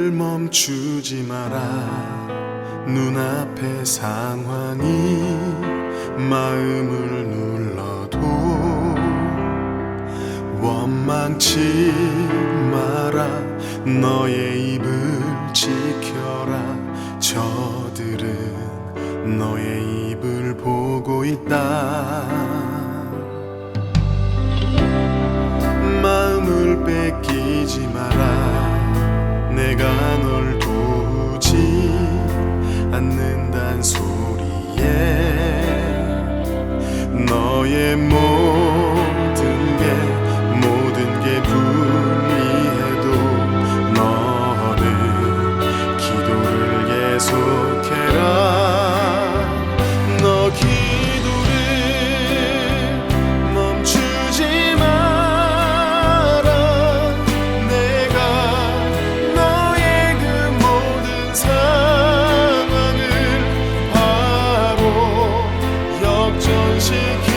기도를 멈추지 마라. 눈앞의 상황이 마음을 눌러도 원망치 마라. 너의 입을 지켜라. 저들은 너의 입을 보고 있다. 마음을 뺏기지 마라. 내가 널 도우지 않는단 소리에 너의 모든 게 불리해도 너는 기도를 계속해라. 너 기도를 멈추지 마라. 내가 너의 그 모든 상황을 바로 역전시키리니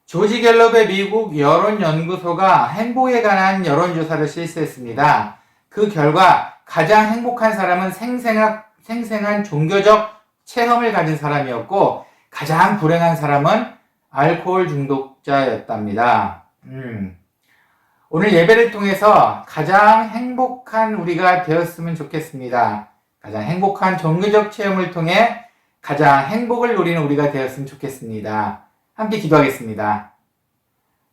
조지 갤럽의 미국 여론연구소가 행복에 관한 여론조사를 실시했습니다. 그 결과 가장 행복한 사람은 생생한 종교적 체험을 가진 사람이었고 가장 불행한 사람은 알코올 중독자였답니다. 오늘 예배를 통해서 가장 행복한 우리가 되었으면 좋겠습니다. 가장 행복한 종교적 체험을 통해 가장 행복을 누리는 우리가 되었으면 좋겠습니다. 함께 기도하겠습니다.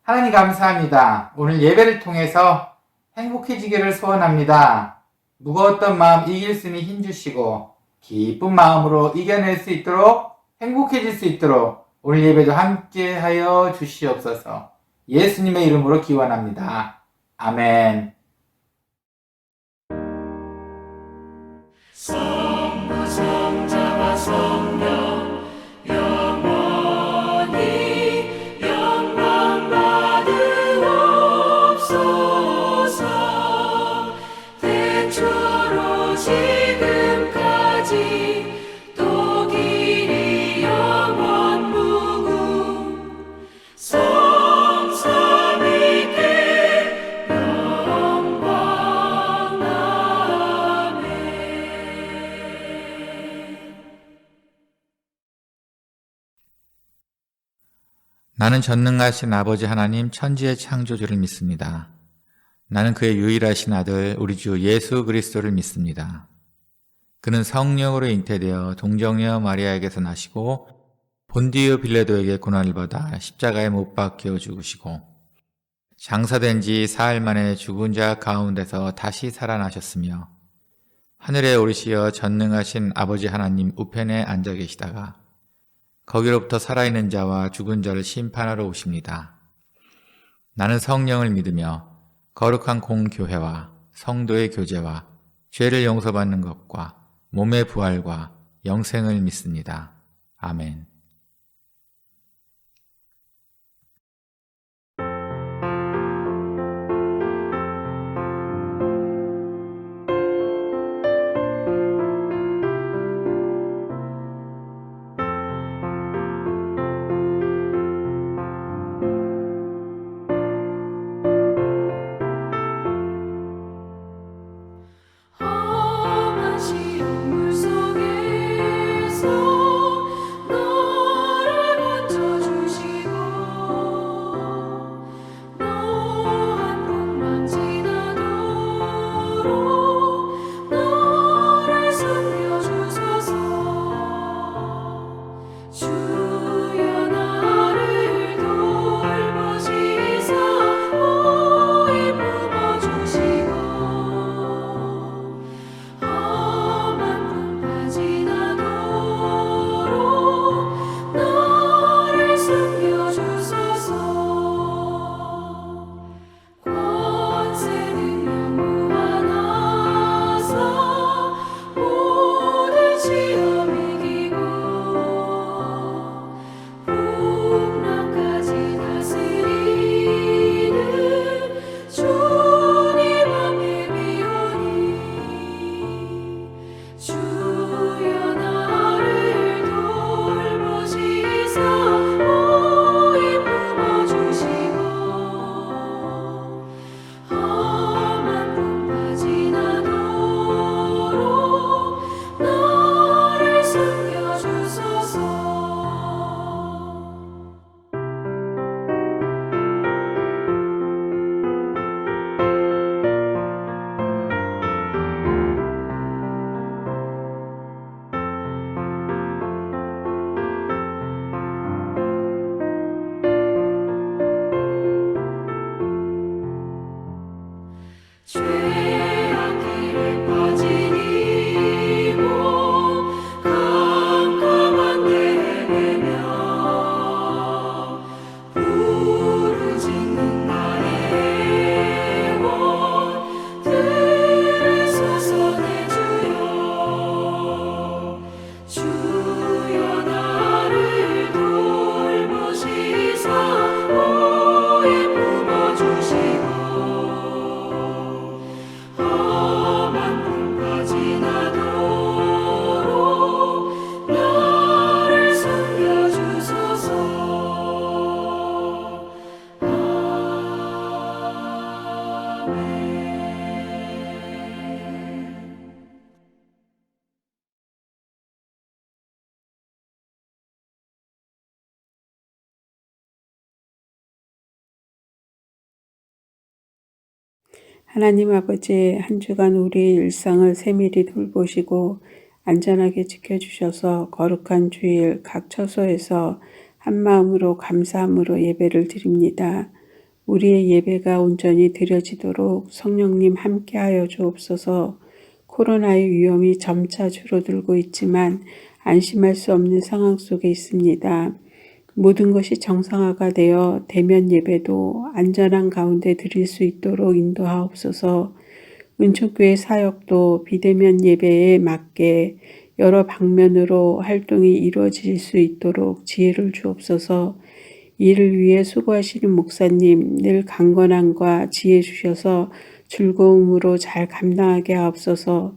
하나님 감사합니다. 오늘 예배를 통해서 행복해지기를 소원합니다. 무거웠던 마음 이길 수 있는 힘 주시고 기쁜 마음으로 이겨낼 수 있도록 행복해질 수 있도록 오늘 예배도 함께하여 주시옵소서. 예수님의 이름으로 기원합니다. 아멘. 성부 성자와 성령 영원히 영광 받으옵소서. 태초로 지금까지 또 길이 영원 무궁 성삼위께 영광. 아멘. 나는 전능하신 아버지 하나님 천지의 창조주를 믿습니다. 나는 그의 유일하신 아들 우리 주 예수 그리스도를 믿습니다. 그는 성령으로 잉태되어 동정녀 마리아에게서 나시고 본디오 빌라도에게 고난을 받아 십자가에 못 박혀 죽으시고 장사된 지 사흘 만에 죽은 자 가운데서 다시 살아나셨으며 하늘에 오르시어 전능하신 아버지 하나님 우편에 앉아 계시다가 거기로부터 살아있는 자와 죽은 자를 심판하러 오십니다. 나는 성령을 믿으며 거룩한 공교회와 성도의 교제와 죄를 용서받는 것과 몸의 부활과 영생을 믿습니다. 아멘. 험한 시험 물속에서 너 하나님 아버지, 한 주간 우리의 일상을 세밀히 돌보시고 안전하게 지켜주셔서 거룩한 주일 각 처소에서 한마음으로 감사함으로 예배를 드립니다. 우리의 예배가 온전히 드려지도록 성령님 함께하여 주옵소서. 코로나의 위험이 점차 줄어들고 있지만 안심할 수 없는 상황 속에 있습니다. 모든 것이 정상화가 되어 대면 예배도 안전한 가운데 드릴 수 있도록 인도하옵소서. 은총교회 사역도 비대면 예배에 맞게 여러 방면으로 활동이 이루어질 수 있도록 지혜를 주옵소서. 이를 위해 수고하시는 목사님 늘 강건함과 지혜 주셔서 즐거움으로 잘 감당하게 하옵소서.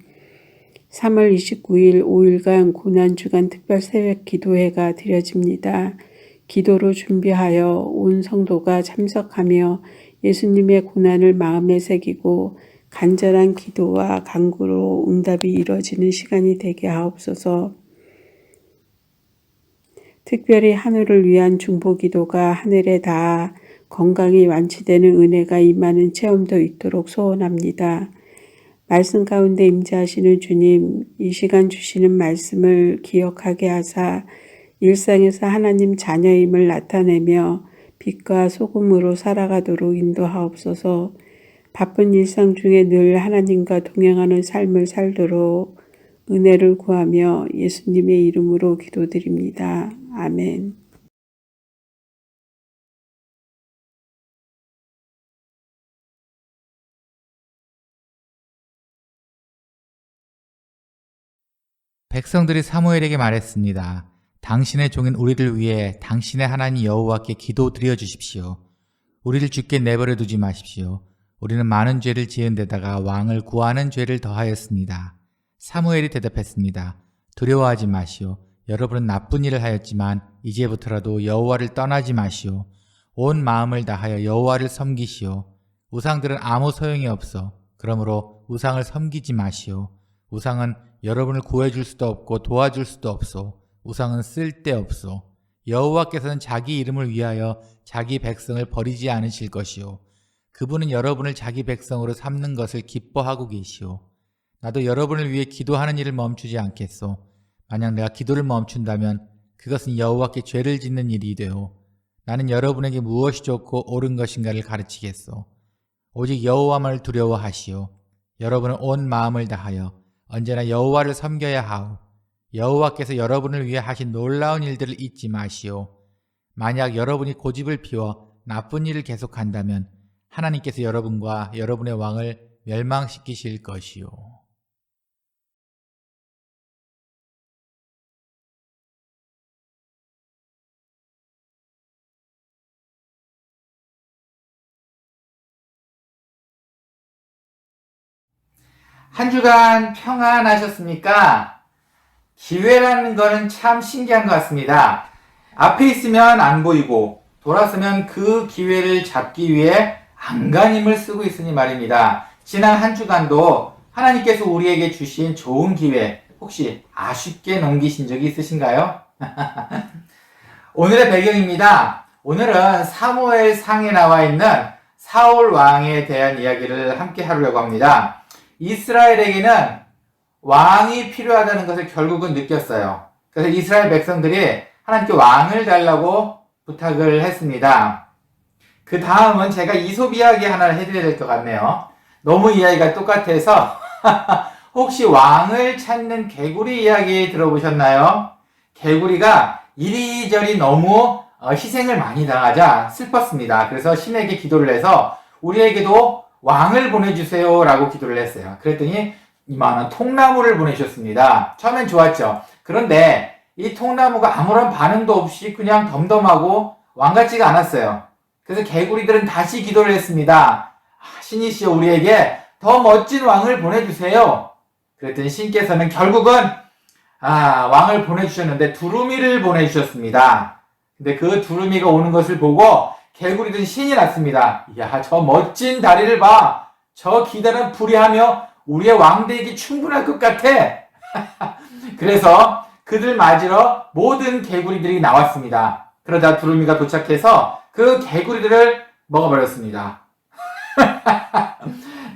3월 29일 5일간 고난주간 특별 새벽 기도회가 드려집니다. 기도로 준비하여 온 성도가 참석하며 예수님의 고난을 마음에 새기고 간절한 기도와 간구로 응답이 이루어지는 시간이 되게 하옵소서. 특별히 하늘을 위한 중보기도가 하늘에 닿아 건강이 완치되는 은혜가 임하는 체험도 있도록 소원합니다. 말씀 가운데 임재하시는 주님, 이 시간 주시는 말씀을 기억하게 하사 일상에서 하나님 자녀임을 나타내며 빛과 소금으로 살아가도록 인도하옵소서. 바쁜 일상 중에 늘 하나님과 동행하는 삶을 살도록 은혜를 구하며 예수님의 이름으로 기도드립니다. 아멘. 백성들이 사무엘에게 말했습니다. 당신의 종인 우리를 위해 당신의 하나님 여호와께 기도 드려 주십시오. 우리를 죽게 내버려 두지 마십시오. 우리는 많은 죄를 지은 데다가 왕을 구하는 죄를 더하였습니다. 사무엘이 대답했습니다. 두려워하지 마시오. 여러분은 나쁜 일을 하였지만 이제부터라도 여호와를 떠나지 마시오. 온 마음을 다하여 여호와를 섬기시오. 우상들은 아무 소용이 없어. 그러므로 우상을 섬기지 마시오. 우상은 여러분을 구해줄 수도 없고 도와줄 수도 없소. 우상은 쓸데없소. 여호와께서는 자기 이름을 위하여 자기 백성을 버리지 않으실 것이요. 그분은 여러분을 자기 백성으로 삼는 것을 기뻐하고 계시오. 나도 여러분을 위해 기도하는 일을 멈추지 않겠소. 만약 내가 기도를 멈춘다면 그것은 여호와께 죄를 짓는 일이 되오. 나는 여러분에게 무엇이 좋고 옳은 것인가를 가르치겠소. 오직 여호와만을 두려워하시오. 여러분은 온 마음을 다하여 언제나 여호와를 섬겨야 하오. 여호와께서 여러분을 위해 하신 놀라운 일들을 잊지 마시오. 만약 여러분이 고집을 피워 나쁜 일을 계속한다면 하나님께서 여러분과 여러분의 왕을 멸망시키실 것이오. 한 주간 평안하셨습니까? 기회라는 거는 참 신기한 것 같습니다. 앞에 있으면 안 보이고 돌아서면 그 기회를 잡기 위해 안간힘을 쓰고 있으니 말입니다. 지난 한 주간도 하나님께서 우리에게 주신 좋은 기회 혹시 아쉽게 넘기신 적이 있으신가요? 오늘의 배경입니다. 오늘은 사무엘상에 나와 있는 사울 왕에 대한 이야기를 함께 하려고 합니다. 이스라엘에게는 왕이 필요하다는 것을 결국은 느꼈어요. 그래서 이스라엘 백성들이 하나님께 왕을 달라고 부탁을 했습니다. 그 다음은 제가 이솝 이야기 하나를 해드려야 될 것 같네요. 너무 이야기가 똑같아서 혹시 왕을 찾는 개구리 이야기 들어보셨나요? 개구리가 이리저리 너무 희생을 많이 당하자 슬펐습니다. 그래서 신에게 기도를 해서 우리에게도 왕을 보내주세요 라고 기도를 했어요. 그랬더니 이만한 통나무를 보내주셨습니다. 처음엔 좋았죠. 그런데 이 통나무가 아무런 반응도 없이 그냥 덤덤하고 왕 같지가 않았어요. 그래서 개구리들은 다시 기도를 했습니다. 신이시여 우리에게 더 멋진 왕을 보내주세요. 그랬더니 신께서는 결국은 왕을 보내주셨는데 두루미를 보내주셨습니다. 근데 그 두루미가 오는 것을 보고 개구리들은 신이 났습니다. 이야, 저 멋진 다리를 봐. 저 기다란 불이하며 우리의 왕 되기 충분할 것 같아. 그래서 그들 맞으러 모든 개구리들이 나왔습니다. 그러다 두루미가 도착해서 그 개구리들을 먹어버렸습니다.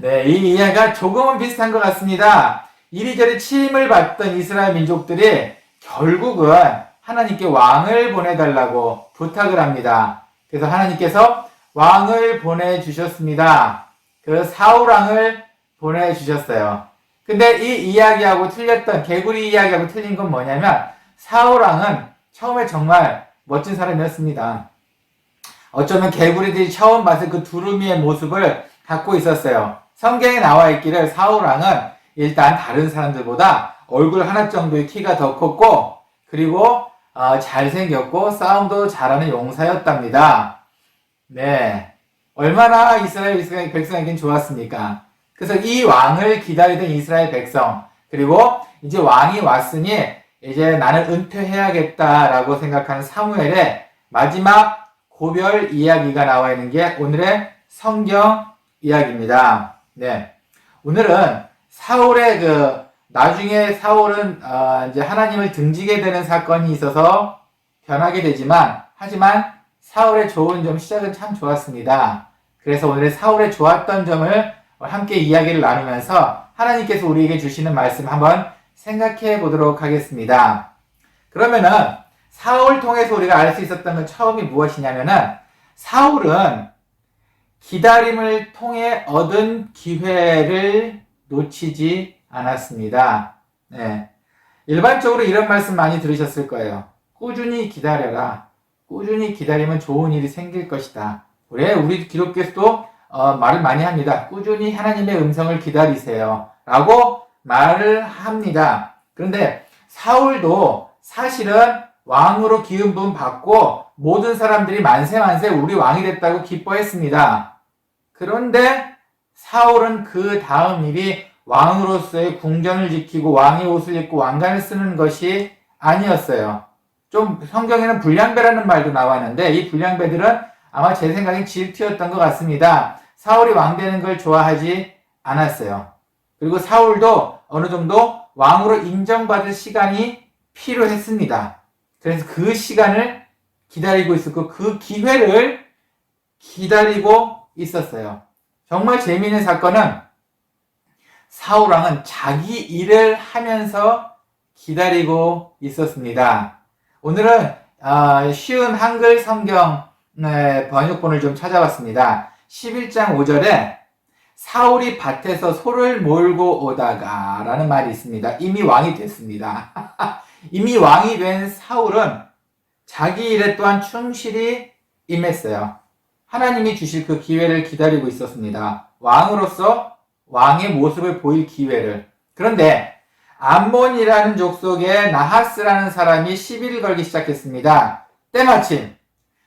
네, 이 이야기가 조금은 비슷한 것 같습니다. 이리저리 침을 받던 이스라엘 민족들이 결국은 하나님께 왕을 보내달라고 부탁을 합니다. 그래서 하나님께서 왕을 보내주셨습니다. 그 사울왕을 보내주셨어요. 근데 이 이야기하고 틀렸던, 개구리 이야기하고 틀린 건 뭐냐면, 사울왕은 처음에 정말 멋진 사람이었습니다. 어쩌면 개구리들이 처음 봤을 그 두루미의 모습을 갖고 있었어요. 성경에 나와 있기를 사울왕은 일단 다른 사람들보다 얼굴 하나 정도의 키가 더 컸고, 그리고 잘생겼고 싸움도 잘하는 용사였답니다. 네, 얼마나 이스라엘 백성에겐 좋았습니까? 그래서 이 왕을 기다리던 이스라엘 백성, 그리고 이제 왕이 왔으니 이제 나는 은퇴해야겠다라고 생각하는 사무엘의 마지막 고별 이야기가 나와 있는 게 오늘의 성경 이야기입니다. 네, 오늘은 사울의 나중에 사울은 이제 하나님을 등지게 되는 사건이 있어서 변하게 되지만, 하지만 사울의 좋은 점, 시작은 참 좋았습니다. 그래서 오늘의 사울의 좋았던 점을 함께 이야기를 나누면서 하나님께서 우리에게 주시는 말씀 한번 생각해 보도록 하겠습니다. 그러면은 사울 통해서 우리가 알 수 있었던 건 처음이 무엇이냐면은, 사울은 기다림을 통해 얻은 기회를 놓치지 않았습니다. 네. 일반적으로 이런 말씀 많이 들으셨을 거예요. 꾸준히 기다려라. 꾸준히 기다리면 좋은 일이 생길 것이다. 그래, 우리 기독교에서도 말을 많이 합니다. 꾸준히 하나님의 음성을 기다리세요. 라고 말을 합니다. 그런데 사울도 사실은 왕으로 기름 부음 받고 모든 사람들이 만세 우리 왕이 됐다고 기뻐했습니다. 그런데 사울은 그 다음 일이 왕으로서의 궁전을 지키고 왕의 옷을 입고 왕관을 쓰는 것이 아니었어요. 좀 성경에는 불량배라는 말도 나왔는데, 이 불량배들은 아마 제 생각엔 질투였던 것 같습니다. 사울이 왕 되는 걸 좋아하지 않았어요. 그리고 사울도 어느 정도 왕으로 인정받을 시간이 필요했습니다. 그래서 그 시간을 기다리고 있었고, 그 기회를 기다리고 있었어요. 정말 재미있는 사건은 사울왕은 자기 일을 하면서 기다리고 있었습니다. 오늘은 쉬운 한글 성경 번역본을 좀 찾아봤습니다. 11장 5절에 사울이 밭에서 소를 몰고 오다가 라는 말이 있습니다. 이미 왕이 됐습니다. 이미 왕이 된 사울은 자기 일에 또한 충실히 임했어요. 하나님이 주실 그 기회를 기다리고 있었습니다. 왕으로서 왕의 모습을 보일 기회를. 그런데 암몬이라는 족속의 나하스라는 사람이 시비를 걸기 시작했습니다. 때마침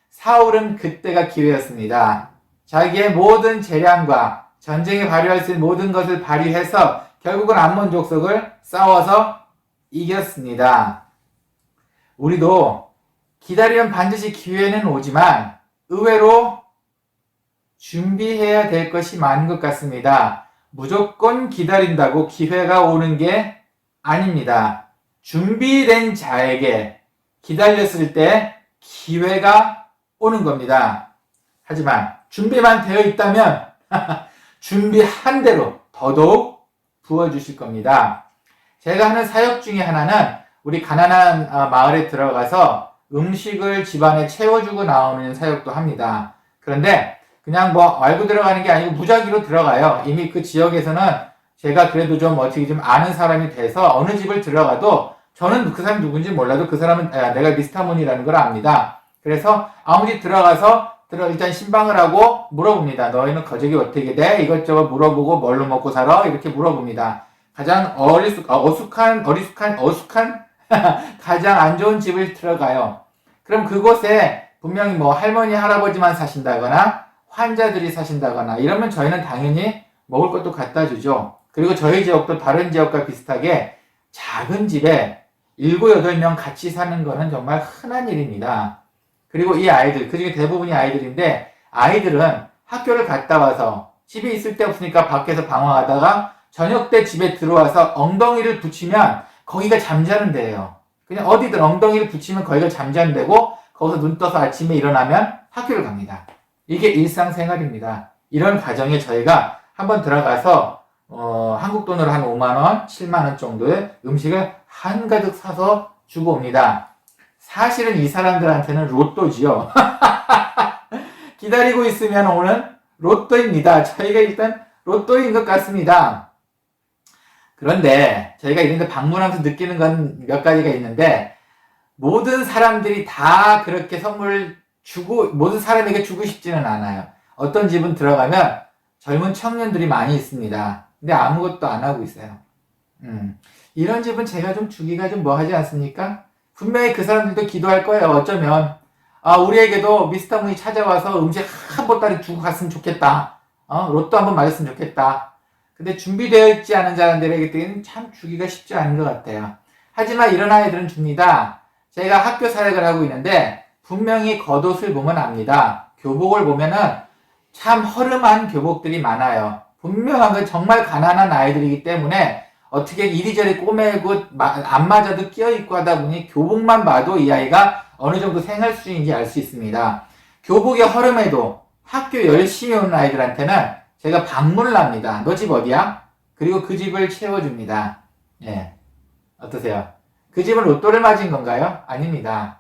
사울은 그때가 기회였습니다. 자기의 모든 재량과 전쟁에 발휘할 수 있는 모든 것을 발휘해서 결국은 암몬 족속을 싸워서 이겼습니다. 우리도 기다리면 반드시 기회는 오지만 의외로 준비해야 될 것이 많은 것 같습니다. 무조건 기다린다고 기회가 오는 게 아닙니다. 준비된 자에게 기다렸을 때 기회가 오는 겁니다. 하지만 준비만 되어 있다면 준비한 대로 더더욱 부어주실 겁니다. 제가 하는 사역 중에 하나는 우리 가난한 마을에 들어가서 음식을 집안에 채워주고 나오는 사역도 합니다. 그런데 그냥 알고 들어가는 게 아니고 무작위로 들어가요. 이미 그 지역에서는 제가 그래도 좀 어떻게 좀 아는 사람이 돼서 어느 집을 들어가도 저는 그 사람이 누군지 몰라도 그 사람은 내가 미스터문이라는 걸 압니다. 그래서 아무 집 들어가서 일단 신방을 하고 물어봅니다. 너희는 거적이 어떻게 돼? 이것저것 물어보고 뭘로 먹고 살아? 이렇게 물어봅니다. 가장 어숙한 가장 안 좋은 집을 들어가요. 그럼 그곳에 분명히 할머니, 할아버지만 사신다거나 환자들이 사신다거나 이러면 저희는 당연히 먹을 것도 갖다 주죠. 그리고 저희 지역도 다른 지역과 비슷하게 작은 집에 7, 8명 같이 사는 거는 정말 흔한 일입니다. 그리고 이 아이들, 그중에 대부분이 아이들인데, 아이들은 학교를 갔다 와서 집에 있을 데 없으니까 밖에서 방황하다가 저녁 때 집에 들어와서 엉덩이를 붙이면 거기가 잠자는 데예요. 그냥 어디든 엉덩이를 붙이면 거기가 잠자는 데고, 거기서 눈 떠서 아침에 일어나면 학교를 갑니다. 이게 일상생활입니다. 이런 가정에 저희가 한번 들어가서 한국 돈으로 한 5만원, 7만원 정도의 음식을 한가득 사서 주고 옵니다. 사실은 이 사람들한테는 로또지요. 기다리고 있으면 오는 로또입니다. 저희가 일단 로또인 것 같습니다. 그런데 저희가 이런데 방문하면서 느끼는 건 몇 가지가 있는데, 모든 사람들이 다 그렇게 선물을 주고, 모든 사람에게 주고 싶지는 않아요. 어떤 집은 들어가면 젊은 청년들이 많이 있습니다. 근데 아무것도 안 하고 있어요. 이런 집은 제가 좀 주기가 좀 뭐 하지 않습니까? 분명히 그 사람들도 기도할 거예요. 어쩌면 우리에게도 미스터 문이 찾아와서 음식 한 보따리 주고 갔으면 좋겠다. 로또 한번 맞았으면 좋겠다. 근데 준비되어 있지 않은 사람들에게는 참 주기가 쉽지 않은 것 같아요. 하지만 이런 아이들은 줍니다. 제가 학교 사역을 하고 있는데 분명히 겉옷을 보면 압니다. 교복을 보면은 참 허름한 교복들이 많아요. 분명한 건 정말 가난한 아이들이기 때문에 어떻게 이리저리 꼬매고 안 맞아도 끼어입고 하다 보니 교복만 봐도 이 아이가 어느 정도 생활 수준인지 알 수 있습니다. 교복이 허름해도 학교 열심히 오는 아이들한테는 제가 방문을 합니다. 너 집 어디야? 그리고 그 집을 채워줍니다. 예. 어떠세요? 그 집은 로또를 맞은 건가요? 아닙니다.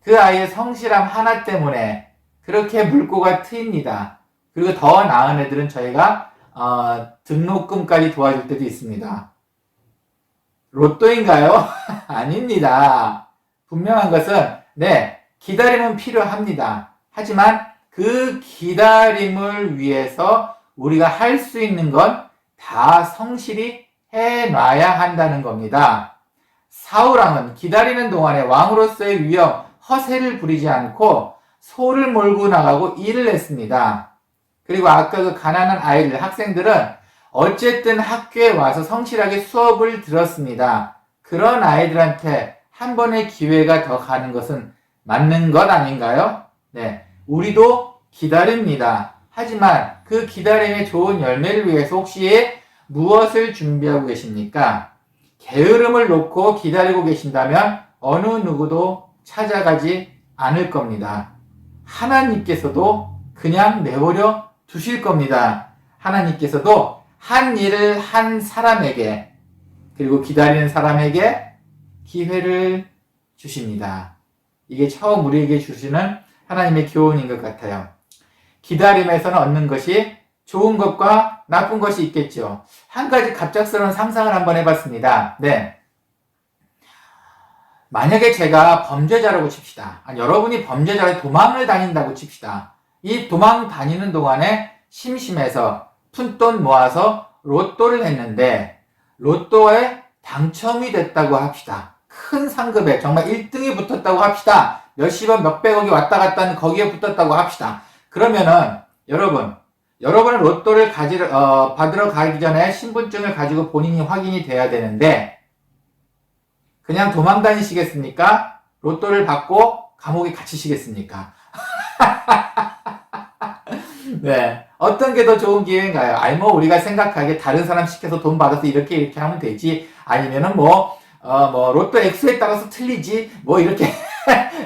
그 아이의 성실함 하나 때문에 그렇게 물꼬가 트입니다. 그리고 더 나은 애들은 저희가 등록금까지 도와줄 때도 있습니다. 로또인가요? 아닙니다. 분명한 것은 기다림은 필요합니다. 하지만 그 기다림을 위해서 우리가 할 수 있는 건 다 성실히 해놔야 한다는 겁니다. 사울왕은 기다리는 동안에 왕으로서의 위엄, 허세를 부리지 않고 소를 몰고 나가고 일을 했습니다. 그리고 아까 그 가난한 아이들, 학생들은 어쨌든 학교에 와서 성실하게 수업을 들었습니다. 그런 아이들한테 한 번의 기회가 더 가는 것은 맞는 것 아닌가요? 네. 우리도 기다립니다. 하지만 그 기다림의 좋은 열매를 위해서 혹시 무엇을 준비하고 계십니까? 게으름을 놓고 기다리고 계신다면 어느 누구도 찾아가지 않을 겁니다. 하나님께서도 그냥 내버려 두실 겁니다. 하나님께서도 한 일을 한 사람에게, 그리고 기다리는 사람에게 기회를 주십니다. 이게 처음 우리에게 주시는 하나님의 교훈인 것 같아요. 기다림에서는 얻는 것이 좋은 것과 나쁜 것이 있겠죠. 한 가지 갑작스러운 상상을 한번 해봤습니다. 만약에 제가 범죄자라고 칩시다. 여러분이 범죄자로 도망을 다닌다고 칩시다. 이 도망 다니는 동안에 심심해서 푼돈 모아서 로또를 했는데 로또에 당첨이 됐다고 합시다. 큰 상급에 정말 1등이 붙었다고 합시다. 몇십억 몇백억이 왔다 갔다 하는 거기에 붙었다고 합시다. 그러면은 여러분은 로또를 받으러 가기 전에 신분증을 가지고 본인이 확인이 돼야 되는데 그냥 도망 다니시겠습니까? 로또를 받고 감옥에 갇히시겠습니까? 네. 어떤 게 더 좋은 기회인가요? 우리가 생각하기에 다른 사람 시켜서 돈 받아서 이렇게 하면 되지. 아니면은 로또 액수에 따라서 틀리지. 이렇게,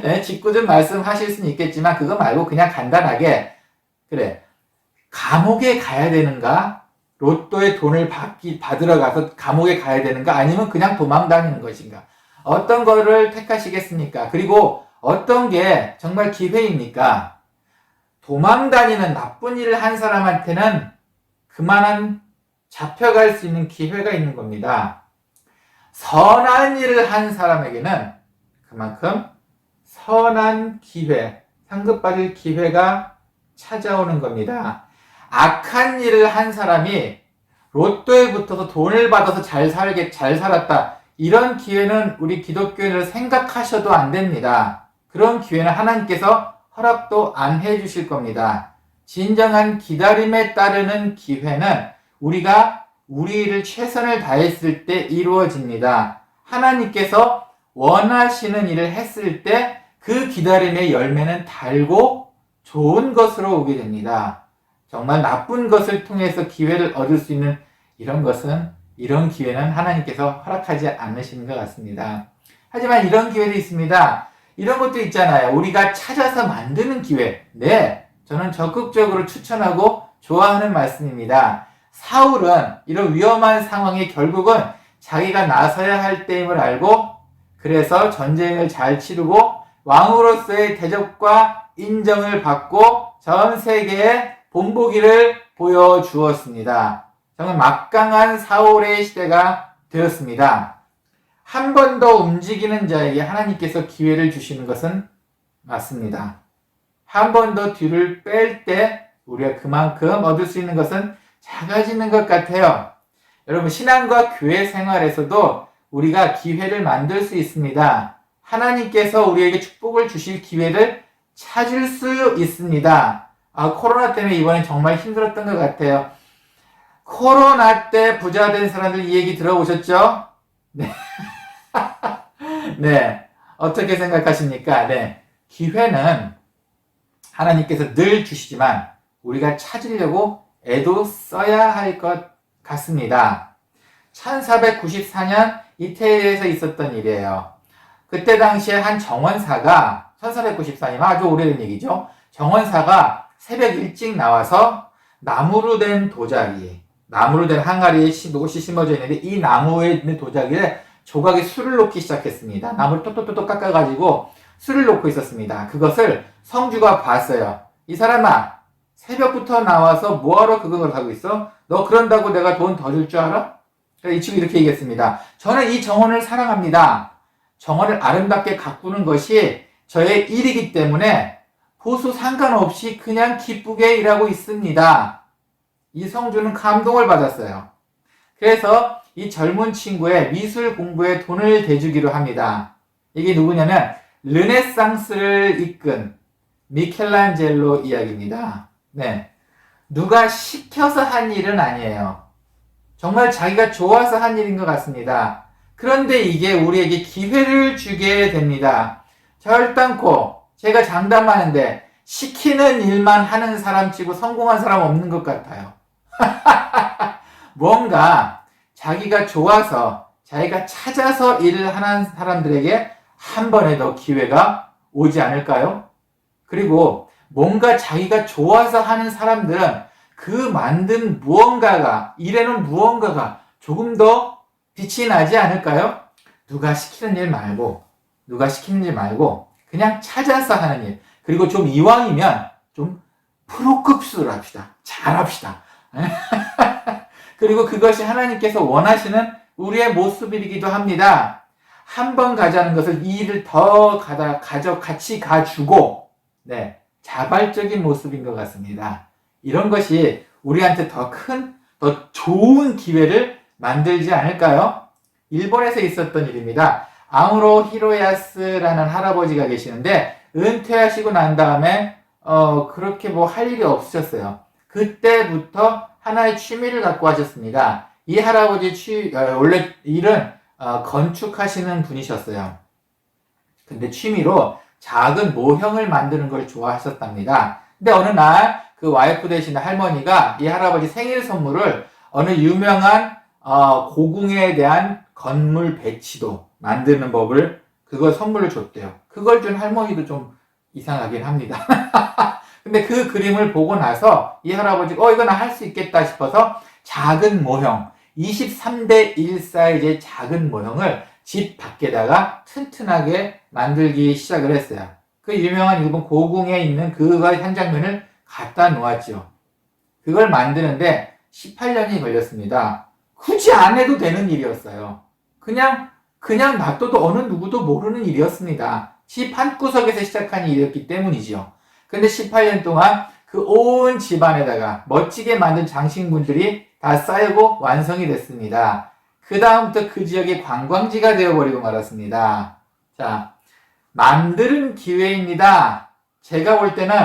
네, 짓궂은 말씀 하실 수는 있겠지만, 그거 말고 그냥 간단하게, 그래. 감옥에 가야 되는가? 로또의 돈을 받으러 가서 감옥에 가야 되는가? 아니면 그냥 도망 다니는 것인가? 어떤 거를 택하시겠습니까? 그리고 어떤 게 정말 기회입니까? 도망 다니는 나쁜 일을 한 사람한테는 그만한 잡혀갈 수 있는 기회가 있는 겁니다. 선한 일을 한 사람에게는 그만큼 선한 기회, 상급받을 기회가 찾아오는 겁니다. 악한 일을 한 사람이 로또에 붙어서 돈을 받아서 잘 살았다. 이런 기회는 우리 기독교인을 생각하셔도 안 됩니다. 그런 기회는 하나님께서 허락도 안 해주실 겁니다. 진정한 기다림에 따르는 기회는 우리가 우리 일을 최선을 다했을 때 이루어집니다. 하나님께서 원하시는 일을 했을 때 그 기다림의 열매는 달고 좋은 것으로 오게 됩니다. 정말 나쁜 것을 통해서 기회를 얻을 수 있는 이런 기회는 하나님께서 허락하지 않으시는 것 같습니다. 하지만 이런 기회도 있습니다. 이런 것도 있잖아요. 우리가 찾아서 만드는 기회. 네, 저는 적극적으로 추천하고 좋아하는 말씀입니다. 사울은 이런 위험한 상황에 결국은 자기가 나서야 할 때임을 알고 그래서 전쟁을 잘 치르고 왕으로서의 대접과 인정을 받고 전 세계에 본보기를 보여주었습니다. 정말 막강한 사울의 시대가 되었습니다. 한 번 더 움직이는 자에게 하나님께서 기회를 주시는 것은 맞습니다. 한 번 더 뒤를 뺄 때 우리가 그만큼 얻을 수 있는 것은 작아지는 것 같아요. 여러분, 신앙과 교회 생활에서도 우리가 기회를 만들 수 있습니다. 하나님께서 우리에게 축복을 주실 기회를 찾을 수 있습니다. 코로나 때문에 이번엔 정말 힘들었던 것 같아요. 코로나 때 부자 된 사람들 이 얘기 들어보셨죠? 네. 네. 어떻게 생각하십니까? 네. 기회는 하나님께서 늘 주시지만 우리가 찾으려고 애도 써야 할 것 같습니다. 1494년 이태리에서 있었던 일이에요. 그때 당시에 한 정원사가 1494년 아주 오래된 얘기죠. 정원사가 새벽 일찍 나와서 나무로 된 도자기, 나무로 된 항아리에 옷이 심어져 있는데 이 나무에 있는 도자기에 조각에 술을 놓기 시작했습니다. 나무를 톡톡톡톡 깎아가지고 술을 놓고 있었습니다. 그것을 성주가 봤어요. 이 사람아, 새벽부터 나와서 뭐하러 그걸 하고 있어? 너 그런다고 내가 돈 더 줄 줄 알아? 이 친구 이렇게 얘기했습니다. 저는 이 정원을 사랑합니다. 정원을 아름답게 가꾸는 것이 저의 일이기 때문에 보수 상관없이 그냥 기쁘게 일하고 있습니다. 이 성주는 감동을 받았어요. 그래서 이 젊은 친구의 미술 공부에 돈을 대주기로 합니다. 이게 누구냐면 르네상스를 이끈 미켈란젤로 이야기입니다. 네. 누가 시켜서 한 일은 아니에요. 정말 자기가 좋아서 한 일인 것 같습니다. 그런데 이게 우리에게 기회를 주게 됩니다. 결단코 제가 장담하는데 시키는 일만 하는 사람 치고 성공한 사람 없는 것 같아요. 뭔가 자기가 좋아서 자기가 찾아서 일을 하는 사람들에게 한 번에 더 기회가 오지 않을까요? 그리고 뭔가 자기가 좋아서 하는 사람들은 그 만든 무언가가, 일에는 무언가가 조금 더 빛이 나지 않을까요? 누가 시키는 일 말고 그냥 찾아서 하는 일. 그리고 좀 이왕이면 좀 프로급수를 합시다. 잘합시다. 그리고 그것이 하나님께서 원하시는 우리의 모습이기도 합니다. 한 번 가자는 것을 이 일을 더 같이 가주고, 네, 자발적인 모습인 것 같습니다. 이런 것이 우리한테 더 좋은 기회를 만들지 않을까요? 일본에서 있었던 일입니다. 아무로 히로야스라는 할아버지가 계시는데, 은퇴하시고 난 다음에, 그렇게 뭐 할 일이 없으셨어요. 그때부터 하나의 취미를 갖고 하셨습니다. 이 할아버지 원래 일은 건축하시는 분이셨어요. 근데 취미로 작은 모형을 만드는 걸 좋아하셨답니다. 근데 어느 날 그 와이프 되시는 할머니가 이 할아버지 생일 선물을 어느 유명한 고궁에 대한 건물 배치도 만드는 법을 그걸 선물로 줬대요. 그걸 준 할머니도 좀 이상하긴 합니다. 근데 그 그림을 보고 나서 이 할아버지 이거 나 할 수 있겠다 싶어서 작은 모형 23대 1 사이즈의 작은 모형을 집 밖에다가 튼튼하게 만들기 시작을 했어요. 그 유명한 일본 고궁에 있는 그거의 한 장면을 갖다 놓았죠. 그걸 만드는데 18년이 걸렸습니다. 굳이 안 해도 되는 일이었어요. 그냥 놔둬도 어느 누구도 모르는 일이었습니다. 집 한구석에서 시작한 일이었기 때문이죠. 근데 18년 동안 그 온 집안에다가 멋지게 만든 장식물들이 다 쌓이고 완성이 됐습니다. 그 다음부터 그 지역의 관광지가 되어버리고 말았습니다. 자, 만드는 기회입니다. 제가 볼 때는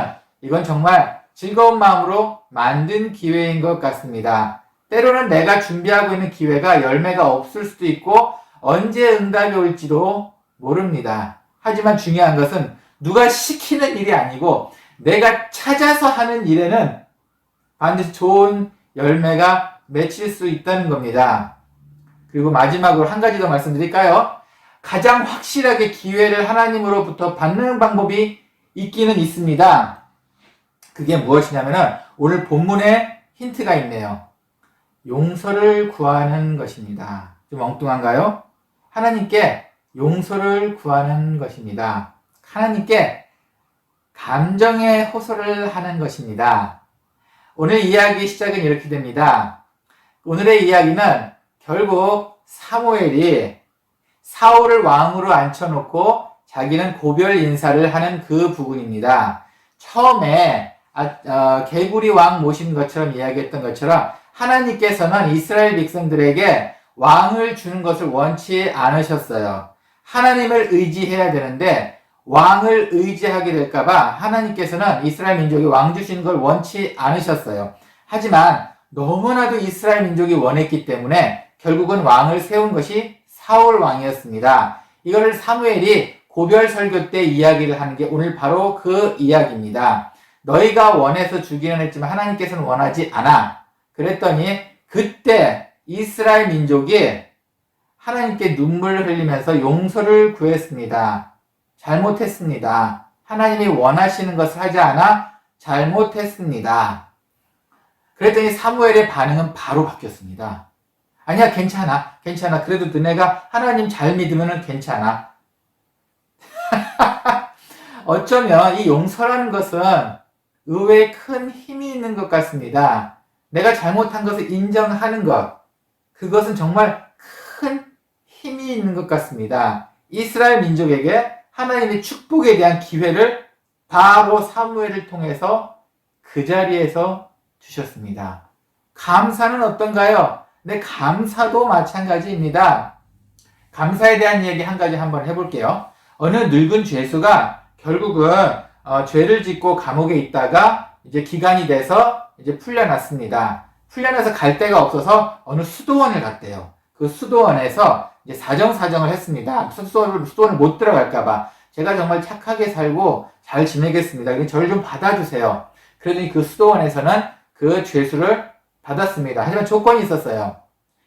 이건 정말 즐거운 마음으로 만든 기회인 것 같습니다. 때로는 내가 준비하고 있는 기회가 열매가 없을 수도 있고 언제 응답이 올지도 모릅니다. 하지만 중요한 것은 누가 시키는 일이 아니고 내가 찾아서 하는 일에는 반드시 좋은 열매가 맺힐 수 있다는 겁니다. 그리고 마지막으로 한 가지 더 말씀드릴까요? 가장 확실하게 기회를 하나님으로부터 받는 방법이 있기는 있습니다. 그게 무엇이냐면은 오늘 본문에 힌트가 있네요. 용서를 구하는 것입니다. 좀 엉뚱한가요? 하나님께 용서를 구하는 것입니다. 하나님께 감정의 호소를 하는 것입니다. 오늘 이야기 시작은 이렇게 됩니다. 오늘의 이야기는 결국 사무엘이 사울을 왕으로 앉혀놓고 자기는 고별 인사를 하는 그 부분입니다. 처음에 게부리 왕 모신 것처럼 이야기했던 것처럼 하나님께서는 이스라엘 백성들에게 왕을 주는 것을 원치 않으셨어요. 하나님을 의지해야 되는데 왕을 의지하게 될까봐 하나님께서는 이스라엘 민족이 왕 주시는 걸 원치 않으셨어요. 하지만 너무나도 이스라엘 민족이 원했기 때문에 결국은 왕을 세운 것이 사울 왕이었습니다. 이거를 사무엘이 고별 설교 때 이야기를 하는 게 오늘 바로 그 이야기입니다. 너희가 원해서 주기는 했지만 하나님께서는 원하지 않아. 그랬더니 그때 이스라엘 민족이 하나님께 눈물을 흘리면서 용서를 구했습니다. 잘못했습니다. 하나님이 원하시는 것을 하지 않아 잘못했습니다. 그랬더니 사무엘의 반응은 바로 바뀌었습니다. 아니야, 괜찮아. 그래도 너네가 하나님 잘 믿으면 괜찮아. 어쩌면 이 용서라는 것은 의외에 큰 힘이 있는 것 같습니다. 내가 잘못한 것을 인정하는 것, 그것은 정말 큰 힘이 있는 것 같습니다. 이스라엘 민족에게 하나님의 축복에 대한 기회를 바로 사무엘을 통해서 그 자리에서 주셨습니다. 감사는 어떤가요? 네, 감사도 마찬가지입니다. 감사에 대한 이야기 한 가지 한번 해볼게요. 어느 늙은 죄수가 결국은 죄를 짓고 감옥에 있다가 이제 기간이 돼서 이제 풀려났습니다. 풀려나서 갈 데가 없어서 어느 수도원을 갔대요. 그 수도원에서 이제 사정을 했습니다. 수도원을 못 들어갈까봐. 제가 정말 착하게 살고 잘 지내겠습니다. 그래서 저를 좀 받아주세요. 그러더니 그 수도원에서는 그 죄수를 받았습니다. 하지만 조건이 있었어요.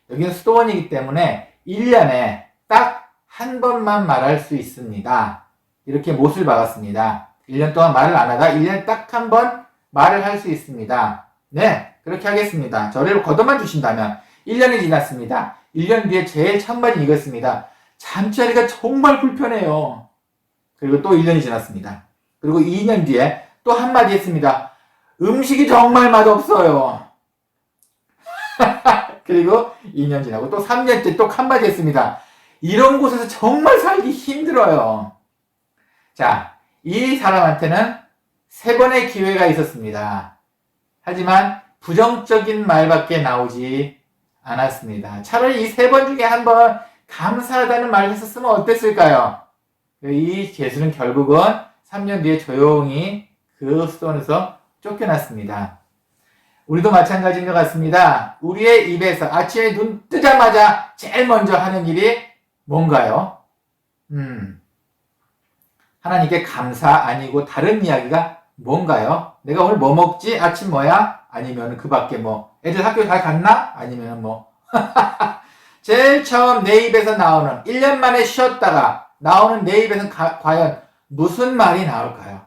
여기는 수도원이기 때문에 1년에 딱 한 번만 말할 수 있습니다. 이렇게 못을 박았습니다. 1년 동안 말을 안 하다 1년에 딱 한 번 말을 할 수 있습니다. 네, 그렇게 하겠습니다. 저를 걷어만 주신다면. 1년이 지났습니다. 1년 뒤에 제일 첫마디 이겼습니다. 잠자리가 정말 불편해요. 그리고 또 1년이 지났습니다. 그리고 2년 뒤에 또 한마디 했습니다. 음식이 정말 맛없어요. 그리고 2년 지나고 또 3년째 또 한마디 했습니다. 이런 곳에서 정말 살기 힘들어요. 자, 이 사람한테는 3번의 기회가 있었습니다. 하지만 부정적인 말밖에 나오지 않았습니다. 차라리 이 3번 중에 한 번 감사하다는 말을 했었으면 어땠을까요? 이 죄수는 결국은 3년 뒤에 조용히 그 수도원에서 쫓겨났습니다. 우리도 마찬가지인 것 같습니다. 우리의 입에서 아침에 눈 뜨자마자 제일 먼저 하는 일이 뭔가요? 하나님께 감사 아니고 다른 이야기가 뭔가요? 내가 오늘 뭐 먹지? 아침 뭐야? 아니면 그 밖에 뭐 애들 학교 다 갔나? 아니면 뭐 제일 처음 내 입에서 나오는 1년 만에 쉬었다가 나오는 내 입에서는 과연 무슨 말이 나올까요?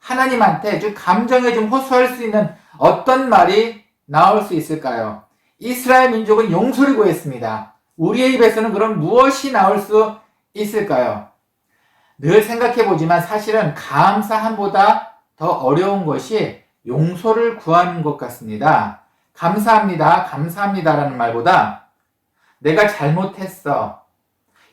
하나님한테 좀 감정에 좀 호소할 수 있는 어떤 말이 나올 수 있을까요? 이스라엘 민족은 용서를 구했습니다. 우리의 입에서는 그럼 무엇이 나올 수 있을까요? 늘 생각해보지만 사실은 감사함보다 더 어려운 것이 용서를 구하는 것 같습니다. 감사합니다라는 말보다 내가 잘못했어.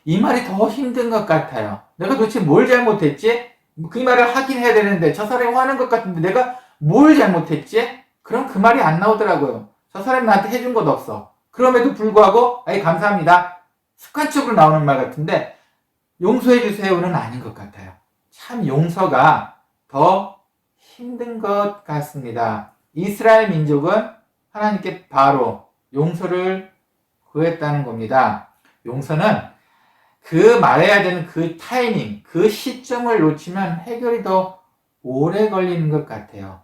이 말이 더 힘든 것 같아요. 내가 도대체 뭘 잘못했지? 그 말을 하긴 해야 되는데 저 사람이 화는 것 같은데 내가 뭘 잘못했지? 그럼 그 말이 안 나오더라고요. 저 사람이 나한테 해준 것 없어. 그럼에도 불구하고 감사합니다. 습관적으로 나오는 말 같은데 용서해 주세요는 아닌 것 같아요. 참 용서가 더 힘든 것 같습니다. 이스라엘 민족은 하나님께 바로 용서를 구했다는 겁니다. 용서는 그 말해야 되는 그 타이밍, 그 시점을 놓치면 해결이 더 오래 걸리는 것 같아요.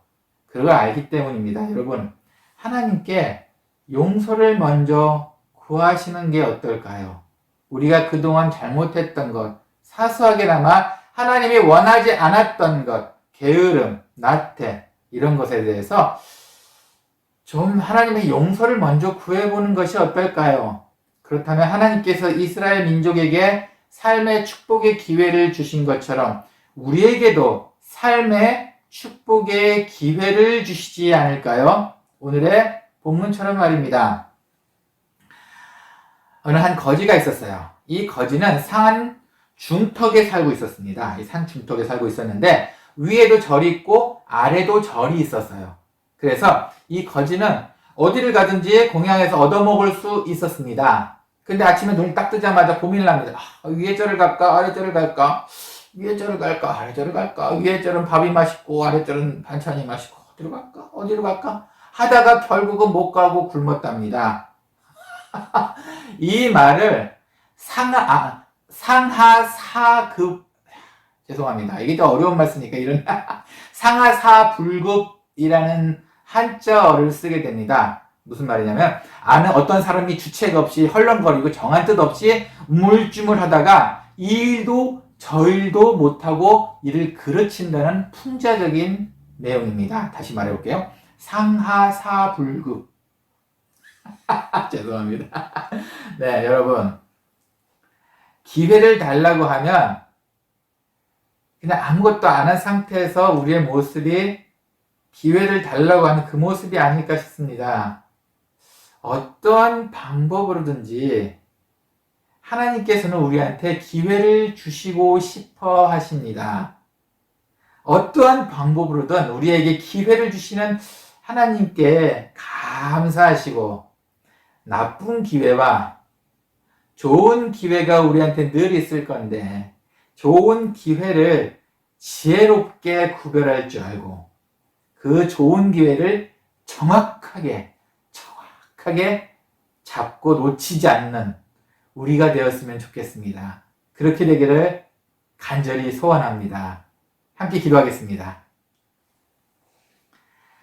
그걸 알기 때문입니다. 여러분, 하나님께 용서를 먼저 구하시는 게 어떨까요? 우리가 그동안 잘못했던 것, 사소하게나마 하나님이 원하지 않았던 것, 게으름, 나태, 이런 것에 대해서 좀 하나님의 용서를 먼저 구해보는 것이 어떨까요? 그렇다면 하나님께서 이스라엘 민족에게 삶의 축복의 기회를 주신 것처럼 우리에게도 삶의 축복의 기회를 주시지 않을까요? 오늘의 본문처럼 말입니다. 어느 한 거지가 있었어요. 이 거지는 산 중턱에 살고 있었습니다. 이 산 중턱에 살고 있었는데 위에도 절이 있고 아래도 절이 있었어요. 그래서 이 거지는 어디를 가든지 공양에서 얻어먹을 수 있었습니다. 근데 아침에 눈 딱 뜨자마자 고민을 합니다. 위에 절을 갈까? 아래 절을 갈까? 위에 절을 갈까? 아래 절을 갈까? 위에 절은 밥이 맛있고 아래 절은 반찬이 맛있고 어디로 갈까? 어디로 갈까? 하다가 결국은 못 가고 굶었답니다. 이 말을 상하사급, 죄송합니다. 이게 좀 어려운 말 쓰니까 이런 상하사불급이라는 한자어를 쓰게 됩니다. 무슨 말이냐면 어떤 사람이 주책 없이 헐렁거리고 정한 뜻 없이 우물쭈물하다가 이 일도 저 일도 못하고 이를 그르친다는 풍자적인 내용입니다. 다시 말해볼게요. 상하사불급. 죄송합니다. 네, 여러분. 기회를 달라고 하면 그냥 아무것도 안 한 상태에서 우리의 모습이 기회를 달라고 하는 그 모습이 아닐까 싶습니다. 어떠한 방법으로든지 하나님께서는 우리한테 기회를 주시고 싶어 하십니다. 어떠한 방법으로든 우리에게 기회를 주시는 하나님께 감사하시고 나쁜 기회와 좋은 기회가 우리한테 늘 있을 건데 좋은 기회를 지혜롭게 구별할 줄 알고 그 좋은 기회를 정확하게 잡고 놓치지 않는 우리가 되었으면 좋겠습니다. 그렇게 되기를 간절히 소원합니다. 함께 기도하겠습니다.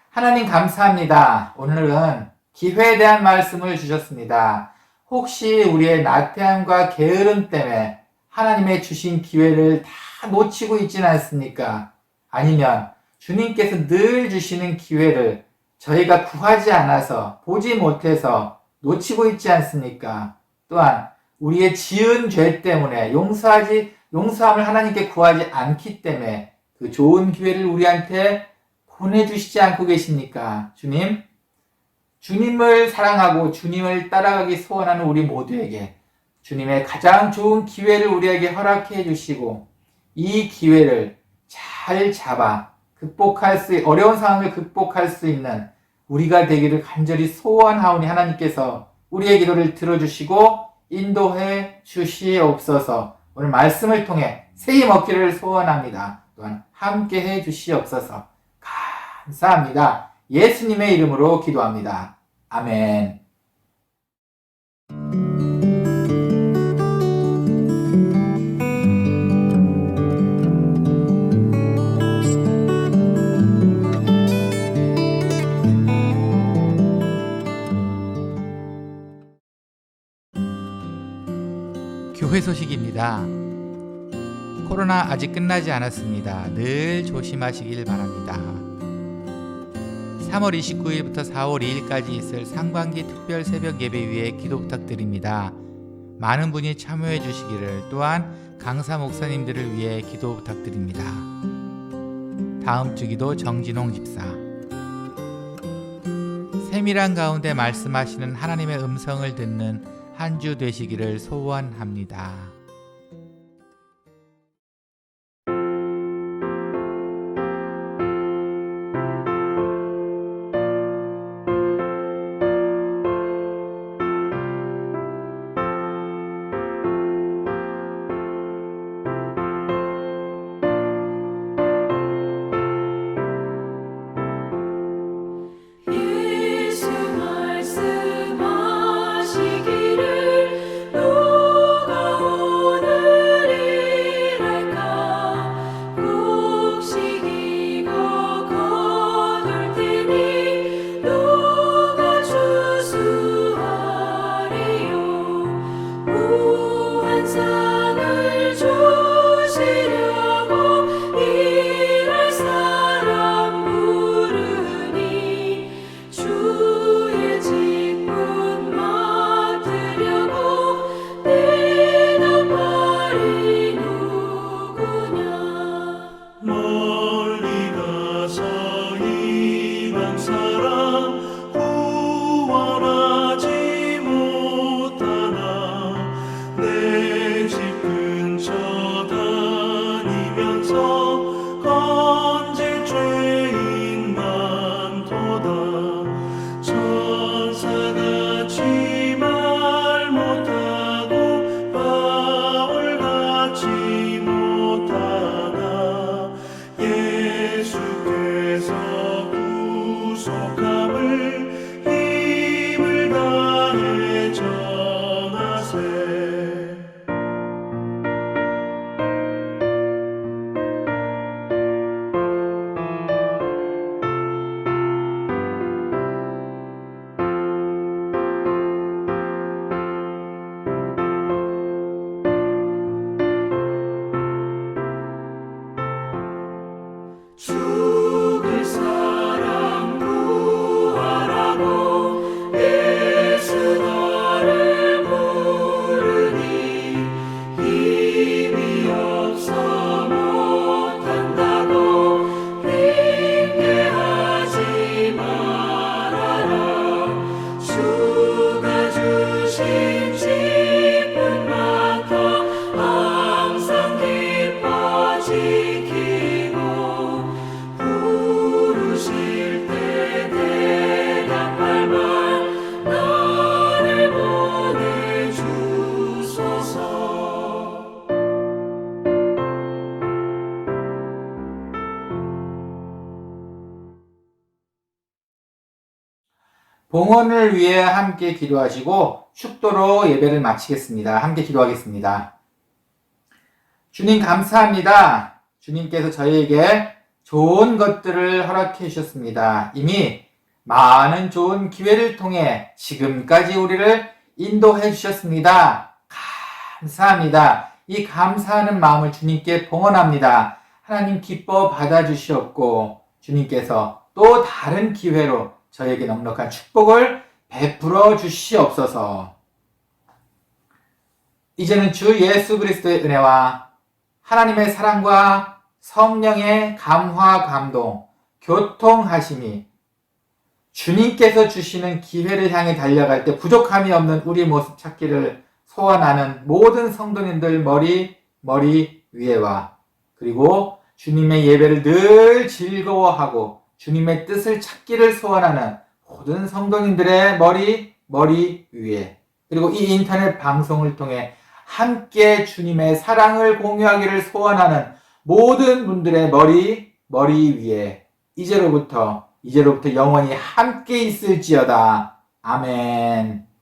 하나님 감사합니다. 오늘은 기회에 대한 말씀을 주셨습니다. 혹시 우리의 나태함과 게으름 때문에 하나님의 주신 기회를 다 놓치고 있지는 않습니까? 아니면 주님께서 늘 주시는 기회를 저희가 구하지 않아서 보지 못해서 놓치고 있지 않습니까? 또한 우리의 지은 죄 때문에 용서함을 하나님께 구하지 않기 때문에 그 좋은 기회를 우리한테 보내주시지 않고 계십니까? 주님을 사랑하고 주님을 따라가기 소원하는 우리 모두에게 주님의 가장 좋은 기회를 우리에게 허락해 주시고 이 기회를 잘 잡아 어려운 상황을 극복할 수 있는 우리가 되기를 간절히 소원하오니 하나님께서 우리의 기도를 들어주시고 인도해 주시옵소서. 오늘 말씀을 통해 세임 얻기를 소원합니다. 또한 함께 해 주시옵소서. 감사합니다. 예수님의 이름으로 기도합니다. 아멘. 교회 소식입니다. 코로나 아직 끝나지 않았습니다. 늘 조심하시길 바랍니다. 3월 29일부터 4월 2일까지 있을 상반기 특별 새벽 예배 위에 기도 부탁드립니다. 많은 분이 참여해 주시기를 또한 강사 목사님들을 위해 기도 부탁드립니다. 다음 주 기도 정진홍 집사. 세밀한 가운데 말씀하시는 하나님의 음성을 듣는 한 주 되시기를 소원합니다. 예수 말씀하시기를 누가 봉헌을 위해 함께 기도하시고 축도로 예배를 마치겠습니다. 함께 기도하겠습니다. 주님 감사합니다. 주님께서 저희에게 좋은 것들을 허락해 주셨습니다. 이미 많은 좋은 기회를 통해 지금까지 우리를 인도해 주셨습니다. 감사합니다. 이 감사하는 마음을 주님께 봉헌합니다. 하나님 기뻐 받아주시옵고 주님께서 또 다른 기회로 저에게 넉넉한 축복을 베풀어 주시옵소서. 이제는 주 예수 그리스도의 은혜와 하나님의 사랑과 성령의 감화 감동, 교통하심이 주님께서 주시는 기회를 향해 달려갈 때 부족함이 없는 우리 모습 찾기를 소원하는 모든 성도님들 머리 위에와 그리고 주님의 예배를 늘 즐거워하고 주님의 뜻을 찾기를 소원하는 모든 성도님들의 머리 위에 그리고 이 인터넷 방송을 통해 함께 주님의 사랑을 공유하기를 소원하는 모든 분들의 머리 위에 이제로부터 영원히 함께 있을지어다. 아멘.